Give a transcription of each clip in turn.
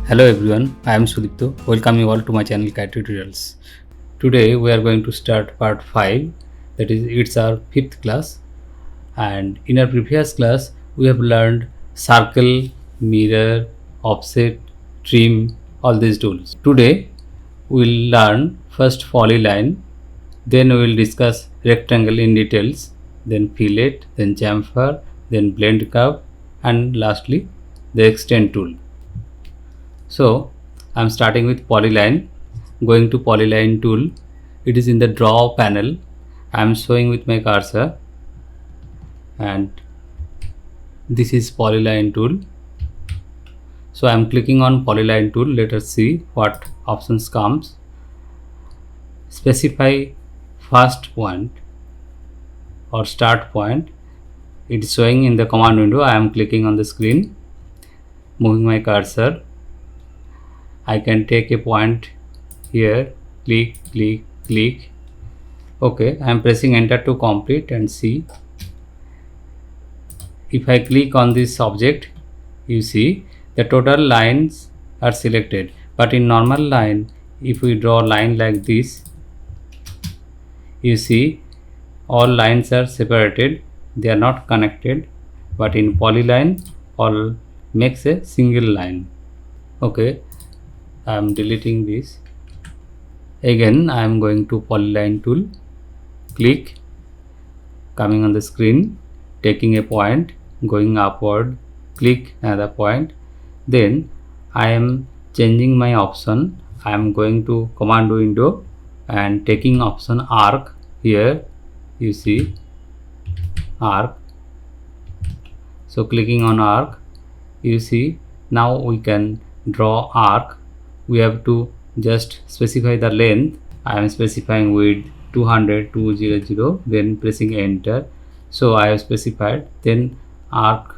Hello everyone, I am Sudipto. Welcome you all to my channel Cat Tutorials. Today we are going to start part 5, that is it's our 5th class, and in our previous class we have learned circle, mirror, offset, trim, all these tools. Today we will learn first polyline, then we will discuss rectangle in details, then fillet, then chamfer, then blend curve, and lastly the extend tool. So I'm starting with polyline, going to polyline tool. It is in the draw panel. I'm showing with my cursor, and this is polyline tool. So I'm clicking on polyline tool. Let us see what options comes. Specify first point or start point. It is showing in the command window. I am clicking on the screen, moving my cursor. I can take a point here, click, click, click. Okay, I am pressing enter to complete and see. If I click on this object, you see the total lines are selected. But in normal line, if we draw a line like this, you see all lines are separated. They are not connected. But in polyline, all makes a single line. Okay. I am deleting this. Again I am going to polyline tool, click, coming on the screen, taking a point, going upward, click another point. Then I am changing my option. I am going to command window and taking option arc. Here you see arc. So clicking on arc, you see now we can draw arc. We have to just specify the length. I am specifying width 200, 200, then pressing enter. So I have specified, then arc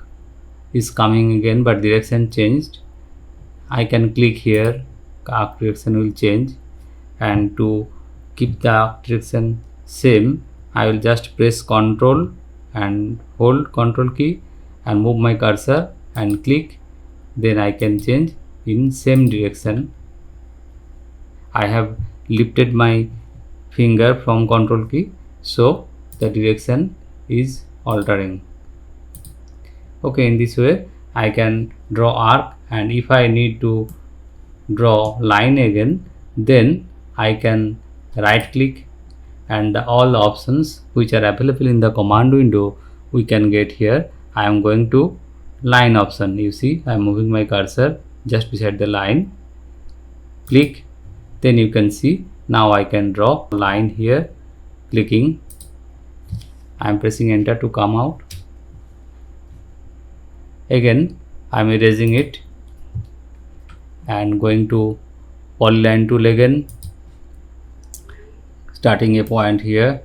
is coming again, but direction changed. I can click here, arc direction will change, and to keep the arc direction same, I will just press Ctrl and hold Ctrl key and move my cursor and click, then I can change in same direction. I have lifted my finger from Ctrl key, so the direction is altering. Okay, in this way I can draw arc, and if I need to draw line again, then I can right click, and all the options which are available in the command window we can get here. I am going to line option. You see I am moving my cursor just beside the line, click, then you can see now I can draw line here, clicking. I am pressing enter to come out. Again I am erasing it and going to polyline tool again, starting a point here,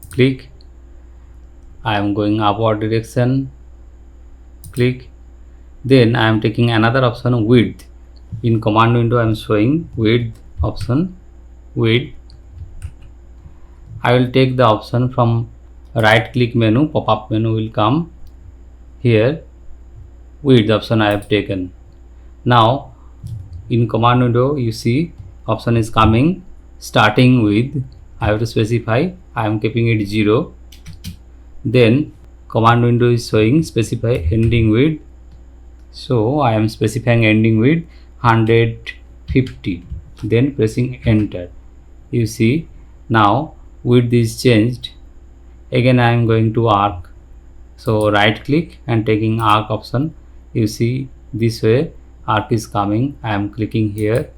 click. I am going upward direction, click. Then I am taking another option, width. In command window I am showing width option, width. I will take the option from right click menu, pop-up menu will come here, width option I have taken. Now in command window you see option is coming, starting with, I have to specify, I am keeping it 0. Then command window is showing specify ending width, so I am specifying ending width 150, then pressing enter. You see now width is changed. Again I am going to arc, so right click and taking arc option. You see this way arc is coming. I am clicking here,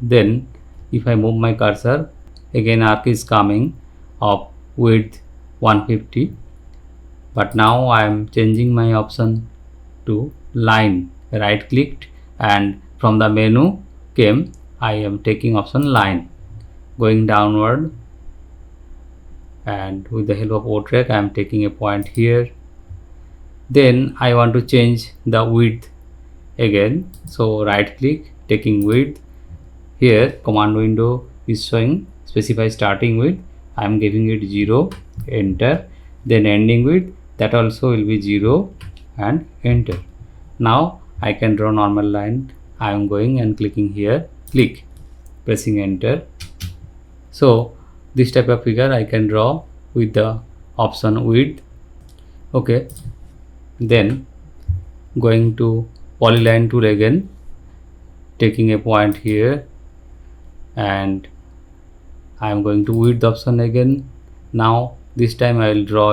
then if I move my cursor, again arc is coming of width 150, but now I am changing my option to line. Right clicked and from the menu came, I am taking option line, going downward, and with the help of O-track I am taking a point here. Then I want to change the width again, so right click, taking width. Here command window is showing specify starting width. I am giving it 0, enter. Then ending width, that also will be 0 and enter. Now I can draw normal line. I am going and clicking here, click, pressing enter. So this type of figure I can draw with the option width. Okay, then going to polyline tool again, taking a point here, and I am going to width option again. Now this time I will draw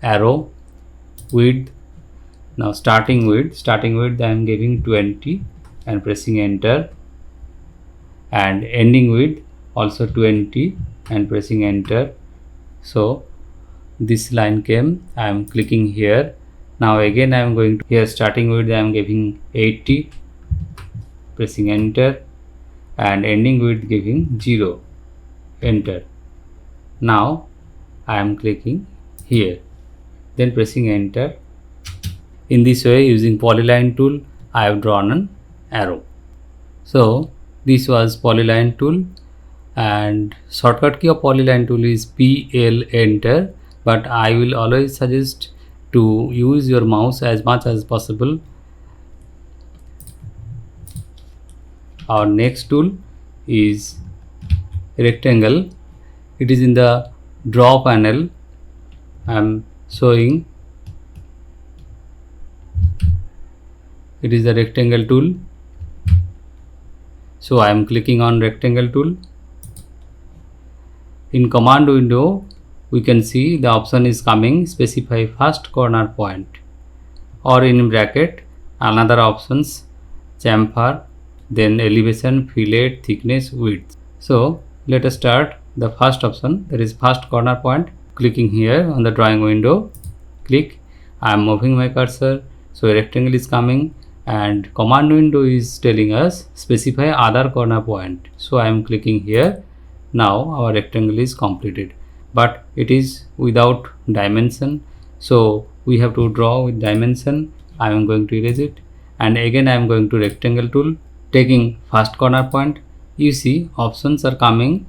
arrow width. Now starting width I am giving 20 and pressing enter, and ending width also 20 and pressing enter. So this line came, I am clicking here. Now again I am going to here, starting width I am giving 80, pressing enter, and ending width giving 0, enter. Now I am clicking here, then pressing enter. In this way, using polyline tool, I have drawn an arrow. So this was polyline tool, and shortcut key of polyline tool is PL enter, but I will always suggest to use your mouse as much as possible. Our next tool is rectangle. It is in the draw panel. I am showing. It is the rectangle tool. So I am clicking on rectangle tool. In command window, we can see the option is coming, specify first corner point, or in bracket another options, chamfer, then elevation, fillet, thickness, width. So let us start the first option, that is first corner point. Clicking here on the drawing window, click. I am moving my cursor, so a rectangle is coming, and command window is telling us specify other corner point. So I am clicking here. Now our rectangle is completed, but it is without dimension, so we have to draw with dimension. I am going to erase it, and again I am going to rectangle tool, taking first corner point. You see options are coming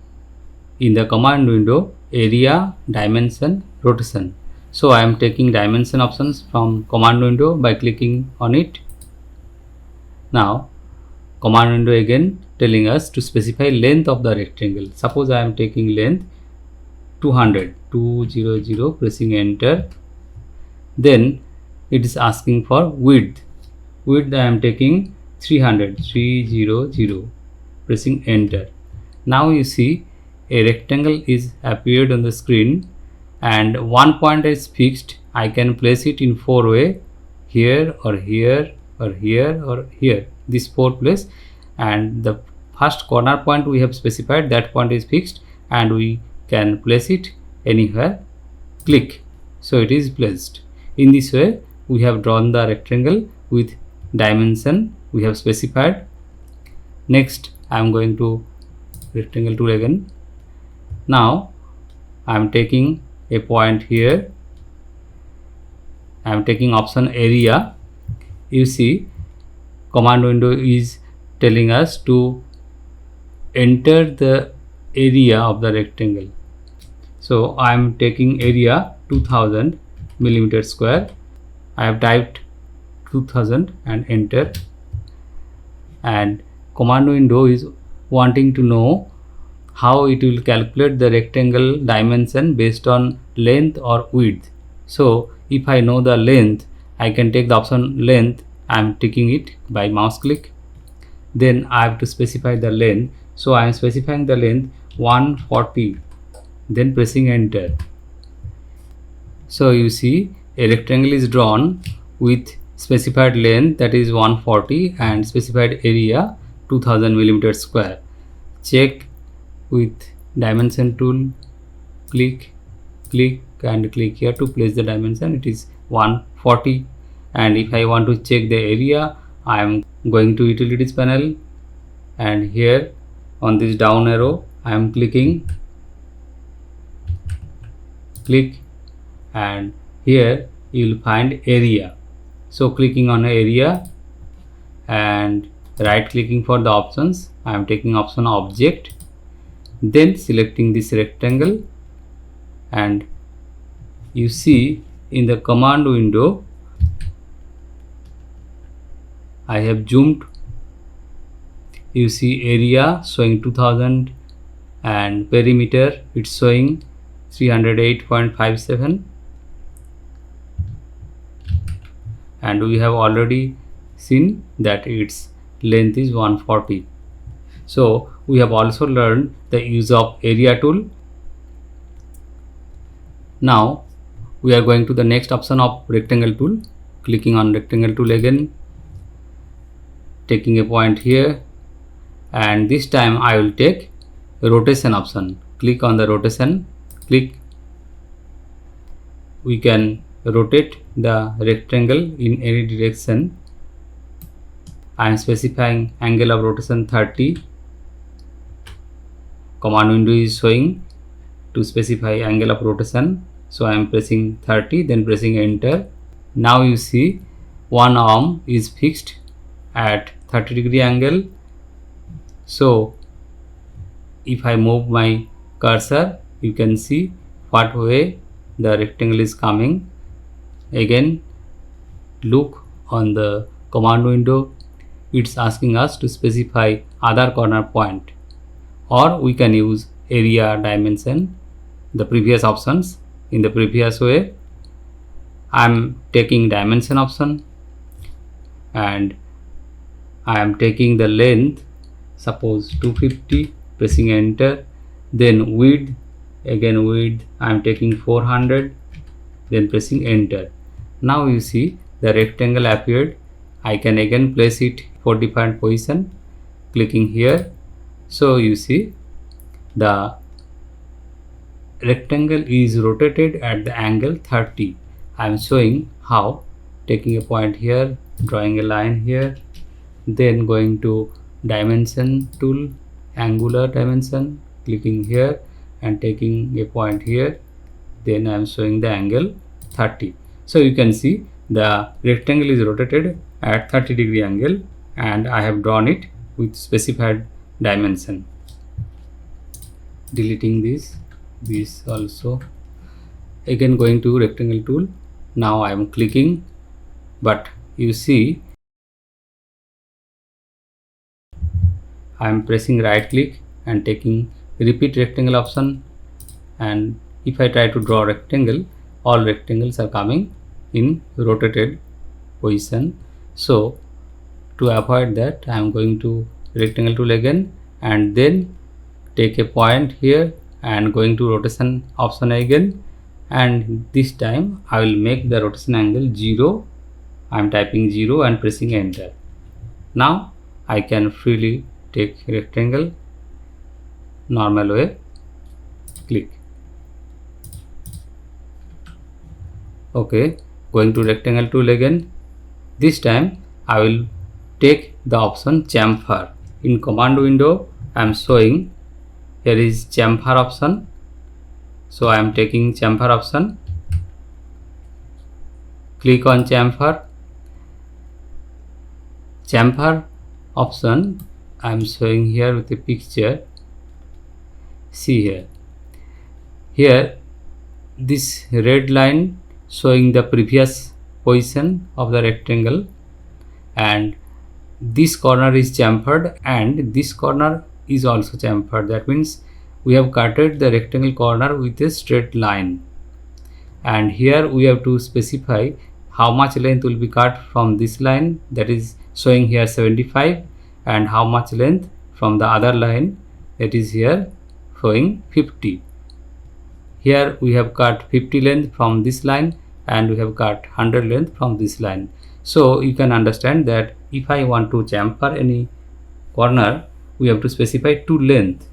in the command window, area, dimension, rotation. So I am taking dimension options from command window by clicking on it. Now command window again telling us to specify length of the rectangle. Suppose I am taking length 200, pressing enter. Then it is asking for width. Width I am taking 300, pressing enter. Now you see a rectangle is appeared on the screen, and one point is fixed. I can place it in 4 ways, here or here or here or here, this 4 place, and the first corner point we have specified, that point is fixed and we can place it anywhere. Click, so it is placed. In this way we have drawn the rectangle with dimension we have specified. Next I am going to rectangle tool again. Now I am taking a point here. I am taking option area. You see command window is telling us to enter the area of the rectangle. So I am taking area 2000 millimeter square. I have typed 2000 and enter, and command window is wanting to know how it will calculate the rectangle dimension based on length or width. So if I know the length, I can take the option length. I am taking it by mouse click. Then I have to specify the length. So I am specifying the length 140, then pressing enter. So you see a rectangle is drawn with specified length, that is 140, and specified area 2000 millimeter square. Check with dimension tool, click and click here to place the dimension. It is 140. And if I want to check the area, I am going to utilities panel, and here on this down arrow I am clicking, click, and here you will find area. So clicking on area and right clicking for the options, I am taking option object, then selecting this rectangle, and you see in the command window I have zoomed. You see area showing 2000 and perimeter it's showing 308.57, and we have already seen that its length is 140. So we have also learned the use of area tool. Now we are going to the next option of rectangle tool. Clicking on rectangle tool again, taking a point here, and this time I will take rotation option. Click on the rotation, click. We can rotate the rectangle in any direction. I am specifying angle of rotation 30. Command window is showing to specify angle of rotation, so I am pressing 30, then pressing enter. Now you see one arm is fixed at 30-degree angle. So if I move my cursor, you can see what way the rectangle is coming. Again, look on the command window, it's asking us to specify other corner point, or we can use area dimension, the previous options. In the previous way, I am taking dimension option and I am taking the length, suppose 250, pressing enter. Then width, again width I am taking 400, then pressing enter. Now you see the rectangle appeared. I can again place it for different position, clicking here. So you see the rectangle is rotated at the angle 30. I am showing how. Taking a point here, drawing a line here, then going to dimension tool, angular dimension, clicking here and taking a point here, then I am showing the angle 30. So you can see the rectangle is rotated at 30-degree angle and I have drawn it with specified dimension. Deleting this also. Again going to rectangle tool. Now I am clicking, but you see I am pressing right click and taking repeat rectangle option, and if I try to draw a rectangle, all rectangles are coming in rotated position. So to avoid that, I am going to rectangle tool again and then take a point here and going to rotation option again, and this time I will make the rotation angle 0. I am typing 0 and pressing enter. Now I can freely take rectangle normal way, click. Okay, going to rectangle tool again. This time I will take the option chamfer. In command window I am showing here is chamfer option, so I am taking chamfer option. Click on chamfer. Chamfer option I am showing here with a picture. See here this red line showing the previous position of the rectangle, and this corner is chamfered and this corner is also chamfered. That means we have cutted the rectangle corner with a straight line, and here we have to specify how much length will be cut from this line, that is showing here 75, and how much length from the other line, that is here showing 50. Here we have cut 50 length from this line and we have cut 100 length from this line. So you can understand that if I want to chamfer any corner, we have to specify two length,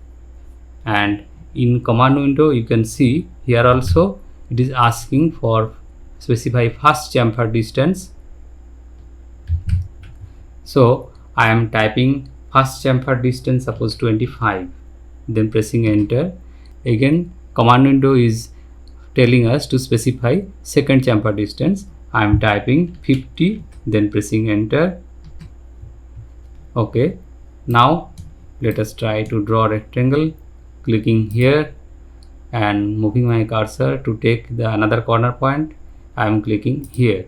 and in command window you can see here also it is asking for specify first chamfer distance. So I am typing first chamfer distance, suppose 25, then pressing enter. Again command window is telling us to specify second chamfer distance. I am typing 50, then pressing enter. Okay, now let us try to draw a rectangle. Clicking here and moving my cursor to take the another corner point. I am clicking here.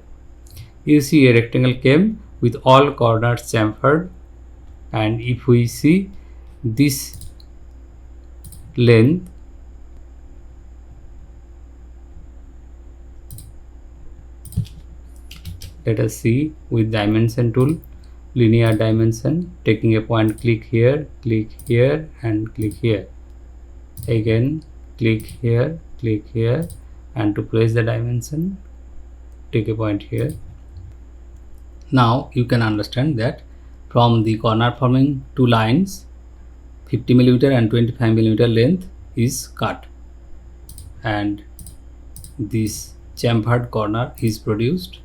You see a rectangle came with all corners chamfered. And if we see this length, let us see with dimension tool, linear dimension, taking a point, click here and click here. Again click here, and to place the dimension, take a point here. Now you can understand that from the corner forming two lines, 50 mm and 25 mm length is cut, and this chamfered corner is produced.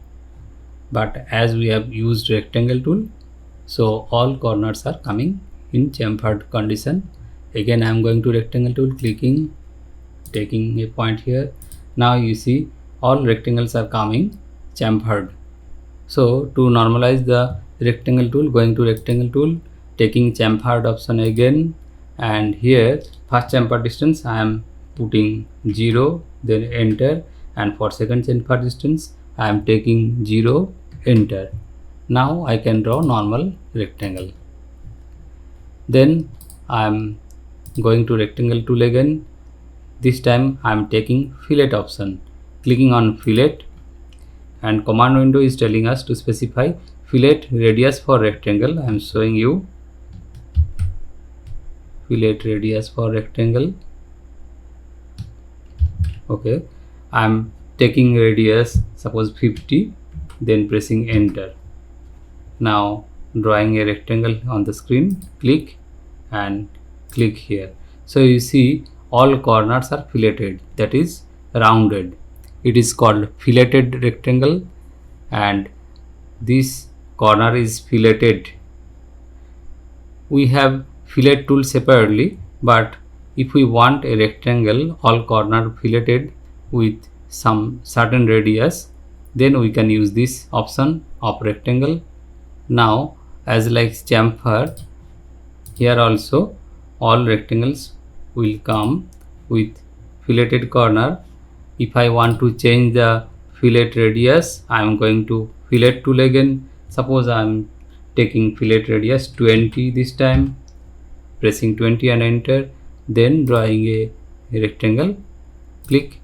But as we have used rectangle tool, so all corners are coming in chamfered condition. Again I am going to rectangle tool, clicking, taking a point here. Now you see all rectangles are coming chamfered. So to normalize the rectangle tool, going to rectangle tool, taking chamfered option again, and here first chamfer distance I am putting 0, then enter, and for second chamfer distance I am taking 0, enter. Now I can draw normal rectangle. Then I am going to rectangle tool again. This time I am taking fillet option, clicking on fillet, and command window is telling us to specify fillet radius for rectangle. I am showing you fillet radius for rectangle. Okay, I am taking radius, suppose 50, then pressing enter. Now drawing a rectangle on the screen, click and click here. So you see all corners are filleted, that is rounded. It is called filleted rectangle, and this corner is filleted. We have fillet tool separately, but if we want a rectangle all corner filleted with some certain radius, then we can use this option of rectangle. Now as like chamfer, here also all rectangles will come with filleted corner. If I want to change the fillet radius, I am going to fillet tool again. Suppose I am taking fillet radius 20 this time, pressing 20 and enter, then drawing a rectangle, click.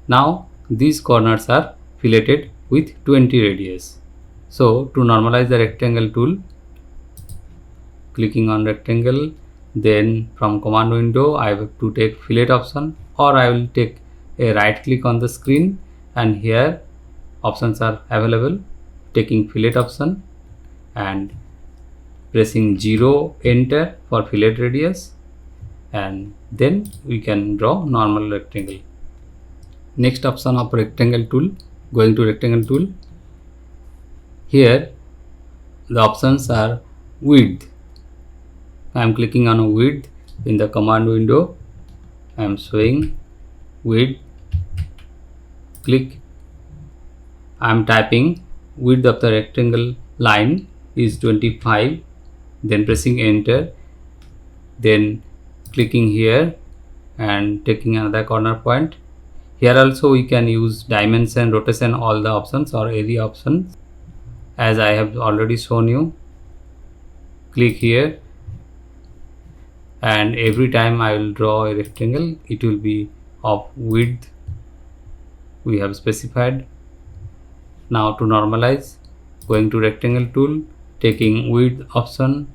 Now these corners are filleted with 20 radius. So to normalize the rectangle tool, clicking on rectangle, then from command window I have to take fillet option, or I will take a right click on the screen, and here options are available, taking fillet option and pressing 0, enter for fillet radius, and then we can draw normal rectangle. Next option of rectangle tool, going to rectangle tool, here the options are width. I am clicking on width in the command window. I am showing width, click. I am typing width of the rectangle line is 25, then pressing enter, then clicking here and taking another corner point. Here also we can use dimension, rotation, all the options, or area options as I have already shown you. Click here, and every time I will draw a rectangle, it will be of width we have specified. Now to normalize, going to rectangle tool, taking width option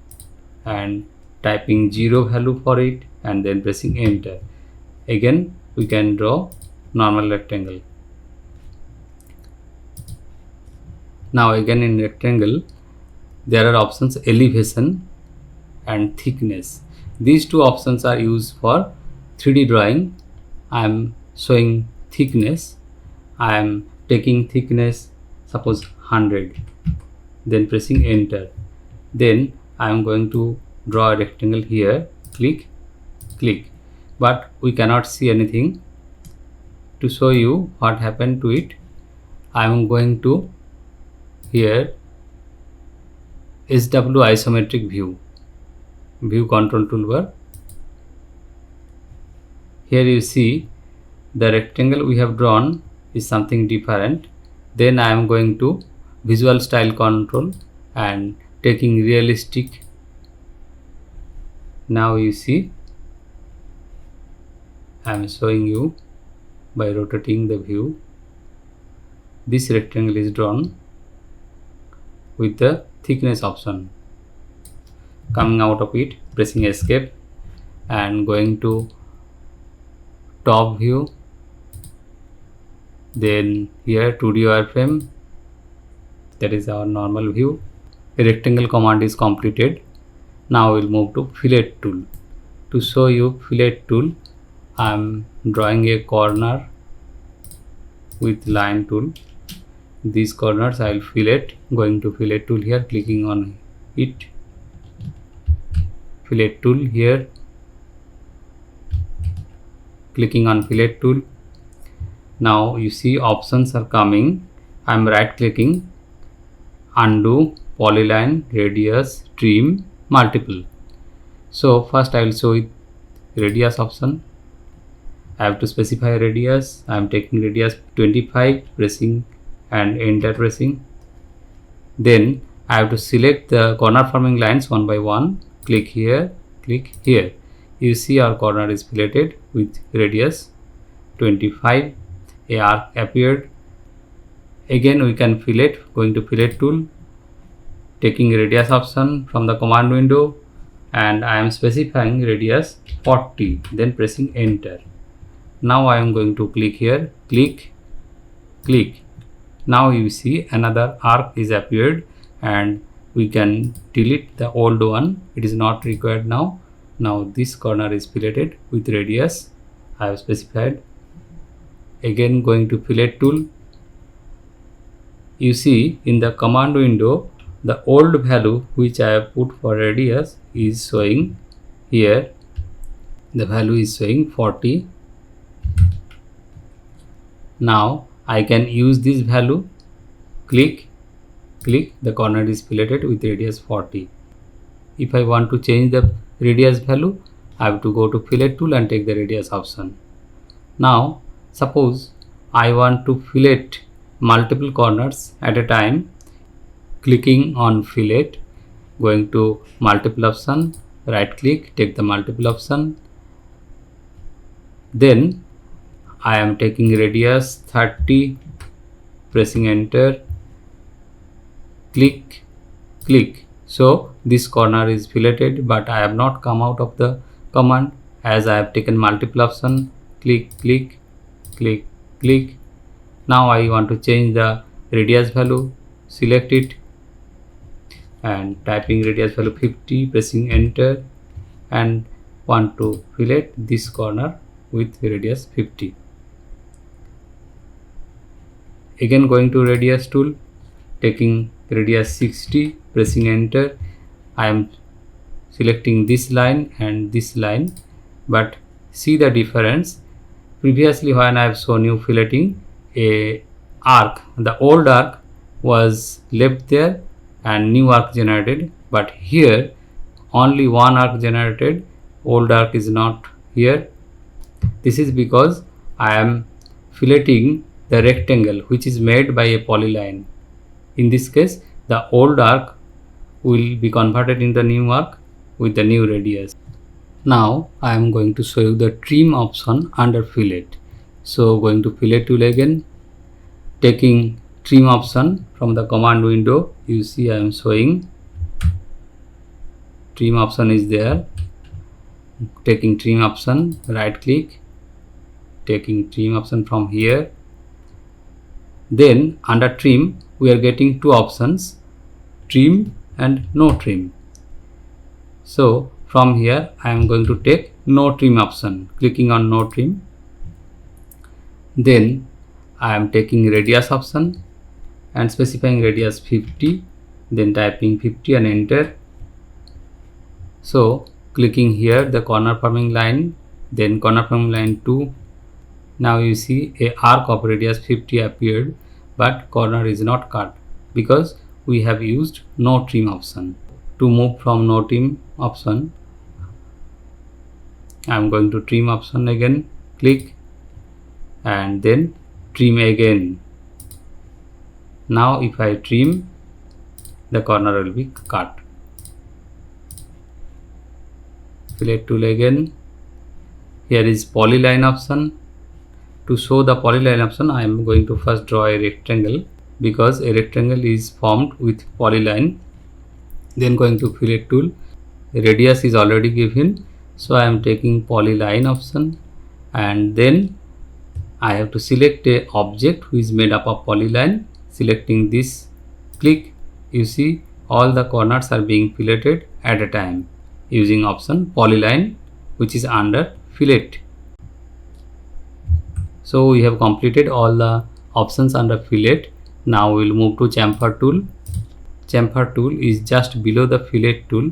and typing 0 value for it, and then pressing enter. Again we can draw normal rectangle. Now again in rectangle there are options elevation and thickness. These two options are used for 3D drawing. I am showing thickness. I am taking thickness, suppose 100, then pressing enter. Then I am going to draw a rectangle here, click, click, but we cannot see anything. To show you what happened to it, I am going to here SW isometric view control toolbar. Here you see the rectangle we have drawn is something different. Then I am going to visual style control and taking realistic. Now you see I am showing you by rotating the view. This rectangle is drawn with the thickness option. Coming out of it, pressing escape and going to top view, then here 2D wireframe, that is our normal view. A rectangle command is completed. Now we'll move to fillet tool. To show you fillet tool, I am drawing a corner with line tool. These corners I will fillet. Going to fillet tool here, clicking on it, fillet tool here, clicking on fillet tool. Now you see options are coming. I am right clicking, undo, polyline, radius, trim, multiple. So first I will show it radius option. I have to specify radius. I am taking radius 25, pressing and enter pressing. Then I have to select the corner forming lines one by one. Click here, click here. You see our corner is filleted with radius 25. A arc appeared. Again we can fillet. Going to fillet tool, taking radius option from the command window, and I am specifying radius 40, then pressing enter. Now I am going to click here, click, click. Now you see another arc is appeared, and we can delete the old one. It is not required now. Now this corner is filleted with radius I have specified. Again going to fillet tool. You see in the command window the old value which I have put for radius is showing here. The value is showing 40. Now I can use this value, click, click, the corner is filleted with radius 40. If I want to change the radius value, I have to go to fillet tool and take the radius option. Now suppose I want to fillet multiple corners at a time. Clicking on fillet, going to multiple option, right click, take the multiple option. Then I am taking radius 30, pressing enter, click, click. So this corner is filleted, but I have not come out of the command as I have taken multiple option. Click, click, click, click. Now I want to change the radius value, select it and typing radius value 50, pressing enter, and want to fillet this corner with radius 50. Again going to radius tool, taking radius 60, pressing enter. I am selecting this line and this line, but see the difference. Previously when I have shown you filleting a arc, the old arc was left there and new arc generated, but here only one arc generated, old arc is not here. This is because I am filleting the rectangle which is made by a polyline. In this case the old arc will be converted into the new arc with the new radius. Now I am going to show you the trim option under fillet. So going to fillet tool again, taking trim option from the command window. You see I am showing trim option is there. Taking trim option, right click, taking trim option from here. Then under trim we are getting two options, trim and no trim. So from here I am going to take no trim option, clicking on no trim. Then I am taking radius option and specifying radius 50, then typing 50 and enter. So clicking here the corner forming line, then corner forming line 2. Now you see a arc of radius 50 appeared, but corner is not cut because we have used no trim option. To move from no trim option, I am going to trim option again, click and then trim again. Now if I trim, the corner will be cut. Fillet tool again. Here is polyline option. To show the polyline option, I am going to first draw a rectangle, because a rectangle is formed with polyline. Then going to fillet tool. Radius is already given, so I am taking polyline option, and then I have to select a object which is made up of polyline. Selecting this, click. You see all the corners are being filleted at a time using option polyline, which is under fillet. So we have completed all the options under fillet. Now we will move to chamfer tool. Chamfer tool is just below the fillet tool.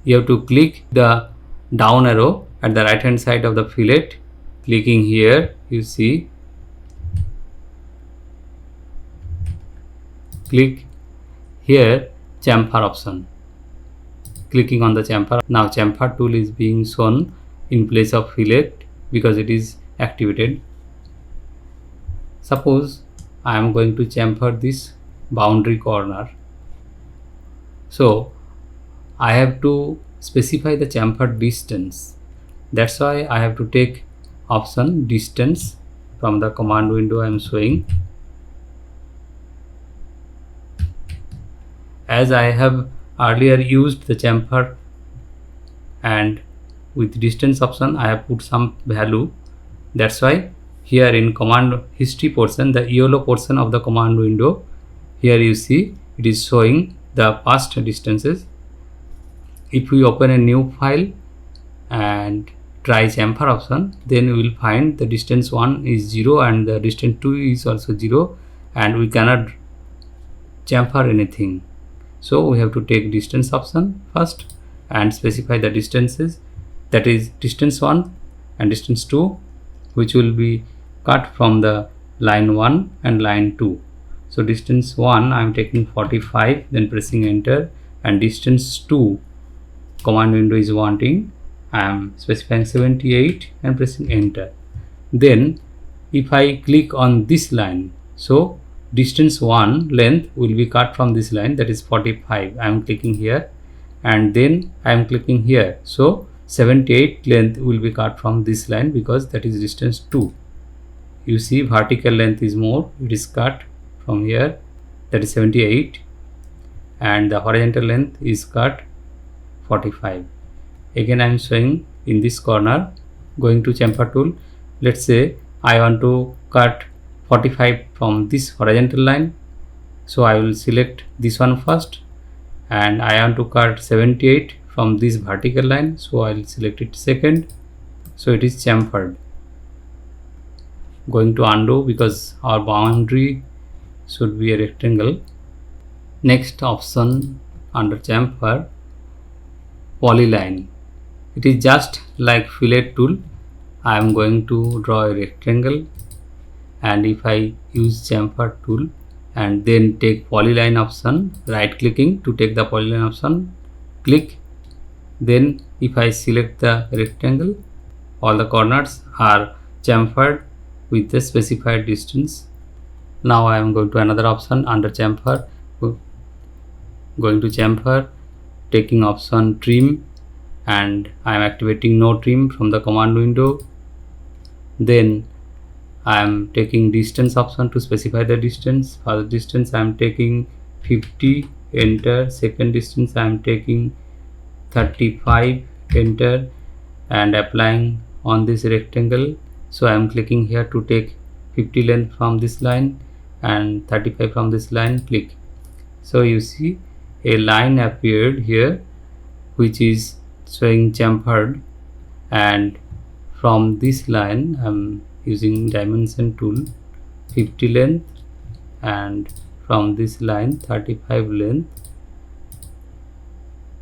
You have to click the down arrow at the right hand side of the fillet. Clicking here, you see, click here chamfer option. Clicking on the chamfer. Now chamfer tool is being shown in place of fillet because it is activated. Suppose I am going to chamfer this boundary corner. So I have to specify the chamfer distance. That's why I have to take option distance from the command window I am showing. As I have earlier used the chamfer and with distance option I have put some value. That's why here in command history portion, the yellow portion of the command window, here you see it is showing the past distances. If we open a new file and try chamfer option, then we will find the distance 1 is 0 and the distance 2 is also 0, and we cannot chamfer anything. So we have to take distance option first and specify the distances, that is distance 1 and distance 2, which will be cut from the line 1 and line 2. So distance 1 I am taking 45, then pressing enter, and distance 2 command window is wanting, I am specifying 78 and pressing enter. Then if I click on this line, so distance 1 length will be cut from this line, that is 45. I am clicking here, and then I am clicking here, so 78 length will be cut from this line because that is distance 2. You see vertical length is more, it is cut from here, that is 78, and the horizontal length is cut 45. Again I am showing in this corner. Going to chamfer tool, let's say I want to cut 45 from this horizontal line, so I will select this one first, and I want to cut 78 from this vertical line, so I will select it second. So it is chamfered. Going to undo because our boundary should be a rectangle. Next option under chamfer, polyline. It is just like fillet tool. I am going to draw a rectangle, and if I use chamfer tool and then take polyline option, right clicking to take the polyline option, click. Then if I select the rectangle, all the corners are chamfered with the specified distance. Now I am going to another option under chamfer, going to chamfer, taking option trim, and I am activating no trim from the command window. Then I am taking distance option to specify the distance. First distance I am taking 50, enter. Second distance I am taking 35, enter, and applying on this rectangle. So I am clicking here to take 50 length from this line and 35 from this line, click. So you see a line appeared here which is showing chamfered, and from this line I am using dimension tool, 50 length, and from this line 35 length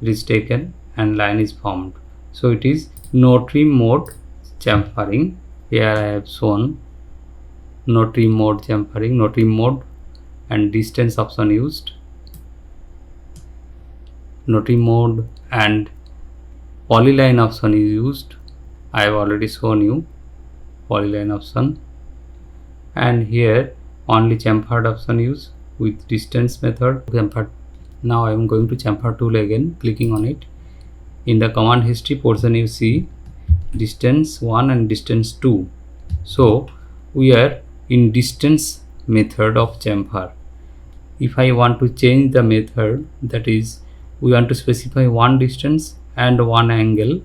it is taken and line is formed. So it is no trim mode chamfering. Here I have shown no trim mode chamfering, no trim mode, and distance option used, no trim mode, and polyline option is used. I have already shown you polyline option, and here only chamfered option used with distance method, chamfered Now I am going to chamfer tool again, clicking on it. In the command history portion you see distance 1 and distance 2. So we are in distance method of chamfer. If I want to change the method, that is we want to specify one distance and one angle,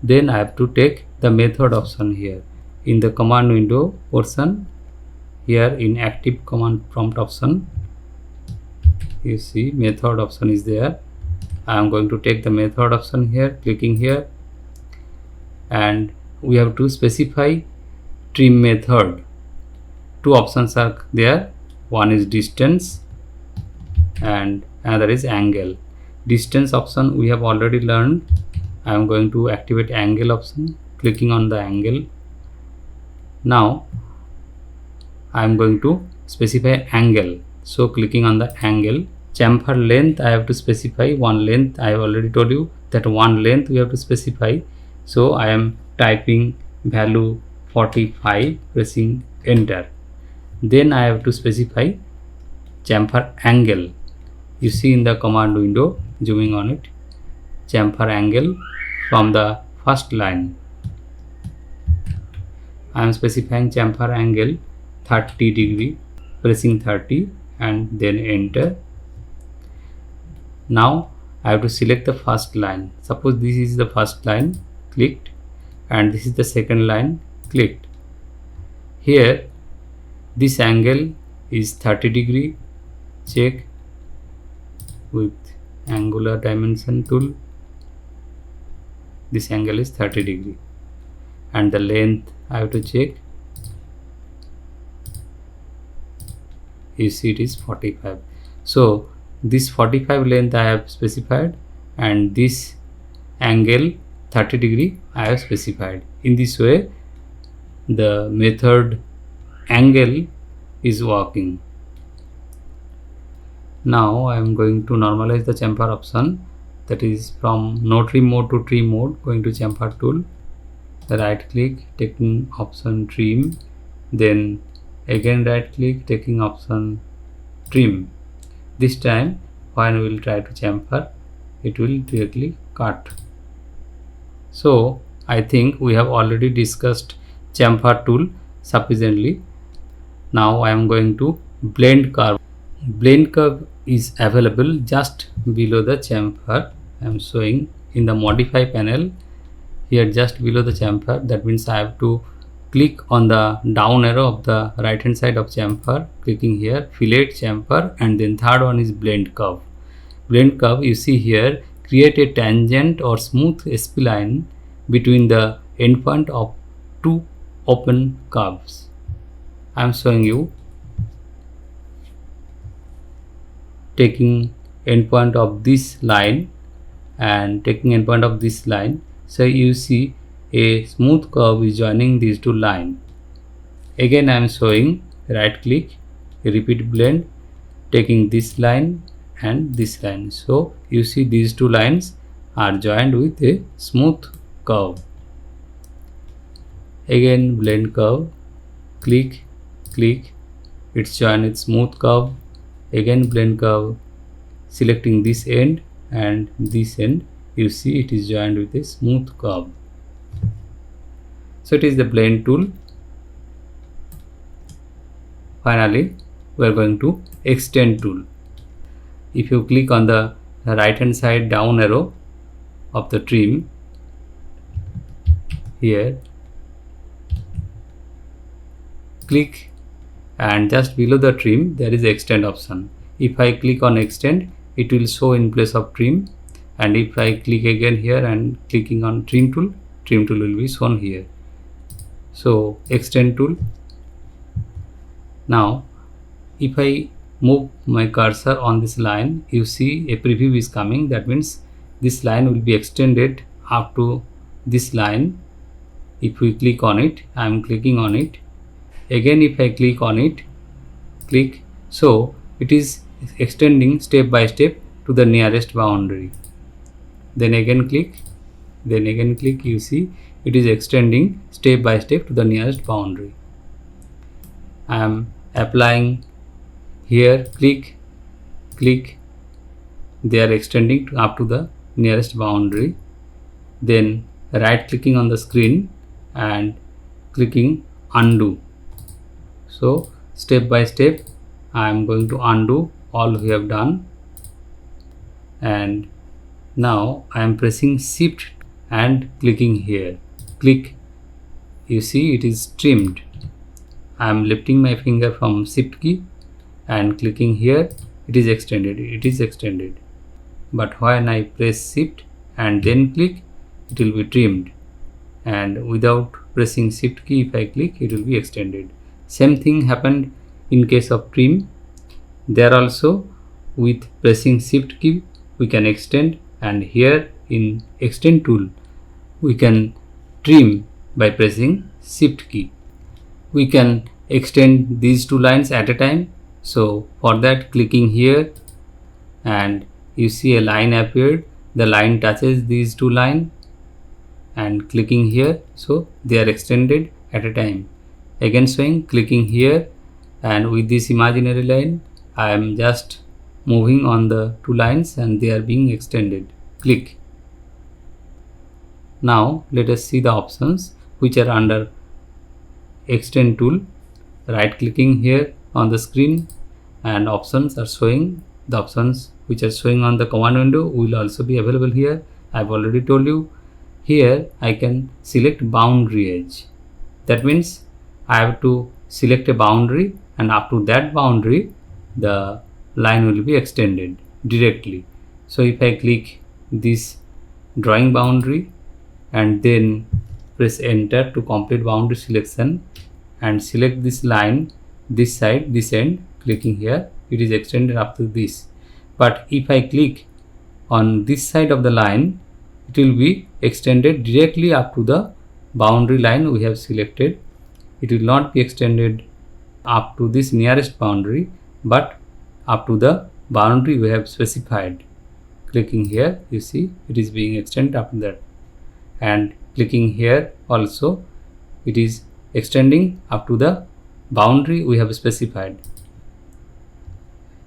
then I have to take the method option here. In the command window portion, here in active command prompt option, you see method option is there. I am going to take the method option here, clicking here, and we have to specify trim method. Two options are there, one is distance and another is angle. Distance option we have already learned. I am going to activate angle option, clicking on the angle. Now I am going to specify angle, so clicking on the angle. Chamfer length I have to specify one length. I have already told you that one length we have to specify, so I am typing value 45, pressing enter. Then I have to specify chamfer angle. You see in the command window, zooming on it, chamfer angle from the first line. I am specifying chamfer angle 30 degree, pressing 30 and then enter. Now I have to select the first line. Suppose this is the first line, clicked, and this is the second line, clicked. Here this angle is 30 degree, check with angular dimension tool. This angle is 30 degree and the length I have to check. You see it is 45. So this 45 length I have specified and this angle 30 degree I have specified. In this way the method angle is working. Now I am going to normalize the chamfer option, that is from no trim mode to trim mode, going to chamfer tool, right click, taking option trim, then again right click, taking option trim. This time when we will try to chamfer, it will directly cut. So I think we have already discussed chamfer tool sufficiently. Now I am going to blend curve. Blend curve is available just below the chamfer. I am showing in the modify panel here, just below the chamfer. That means I have to click on the down arrow of the right hand side of chamfer, clicking here fillet chamfer, and then third one is blend curve. Blend curve, you see here, create a tangent or smooth spline between the endpoint of two open curves. I am showing you, taking endpoint of this line and taking endpoint of this line. So you see a smooth curve is joining these two lines. Again I am showing, right click, repeat blend, taking this line and this line. So you see these two lines are joined with a smooth curve. Again blend curve, click, it's joined with smooth curve. Again blend curve, selecting this end and this end, you see it is joined with a smooth curve. So it is the blend tool. Finally we are going to extend tool. If you click on the right hand side down arrow of the trim, here click, and just below the trim there is extend option. If I click on extend, it will show in place of trim, and if I click again here and clicking on trim tool will be shown here. So extend tool. Now if I move my cursor on this line, you see a preview is coming. That means this line will be extended up to this line. If we click on it, I am clicking on it. Again if I click on it, click, so it is extending step by step to the nearest boundary. Then again click, you see it is extending step by step to the nearest boundary. I am applying here, click, they are extending up to the nearest boundary. Then right clicking on the screen and clicking undo. So step by step I am going to undo all we have done, and now I am pressing shift and clicking here. Click. You see it is trimmed. I am lifting my finger from shift key and clicking here. It is extended. It is extended. But when I press shift and then click, it will be trimmed. And without pressing shift key, if I click, it will be extended. Same thing happened in case of trim. There also, with pressing shift key, we can extend, and here in extend tool, we can trim by pressing shift key. We can extend these two lines at a time. So for that, clicking here, and you see a line appeared. The line touches these two lines, and clicking here, so they are extended at a time. Again showing, clicking here, and with this imaginary line I am just moving on the two lines and they are being extended. Click. Now let us see the options which are under extend tool. Right clicking here on the screen, and options are showing. The options which are showing on the command window will also be available here. I have already told you. Here I can select boundary edge. That means I have to select a boundary, and up to that boundary the line will be extended directly. So if I click this drawing boundary and then press enter to complete boundary selection and select this line, this side, this end, clicking here, it is extended up to this. But if I click on this side of the line, it will be extended directly up to the boundary line we have selected. It will not be extended up to this nearest boundary, but up to the boundary we have specified. Clicking here, you see it is being extended up to that, and clicking here also it is extending up to the boundary we have specified.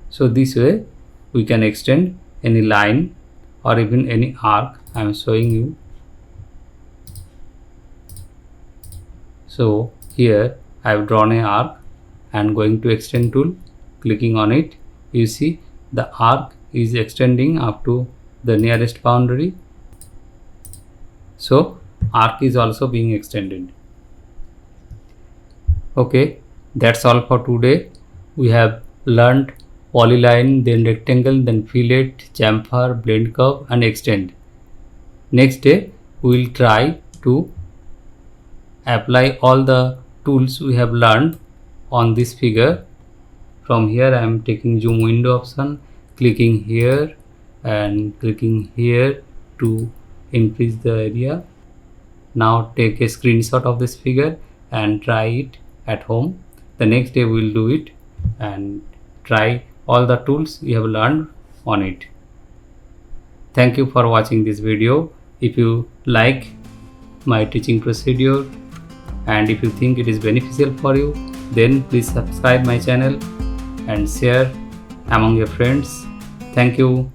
So this way we can extend any line or even any arc. I am showing you. So here I have drawn an arc and going to extend tool, clicking on it, you see the arc is extending up to the nearest boundary. So arc is also being extended. Okay, that's all for today. We have learned polyline, then rectangle, then fillet, chamfer, blend curve and extend. Next day we will try to apply all the tools we have learned on this figure. From here I am taking zoom window option, clicking here and clicking here to increase the area. Now take a screenshot of this figure and try it at home. The next day we will do it and try all the tools you have learned on it. Thank you for watching this video. If you like my teaching procedure and if you think it is beneficial for you, then please subscribe my channel and share among your friends. Thank you.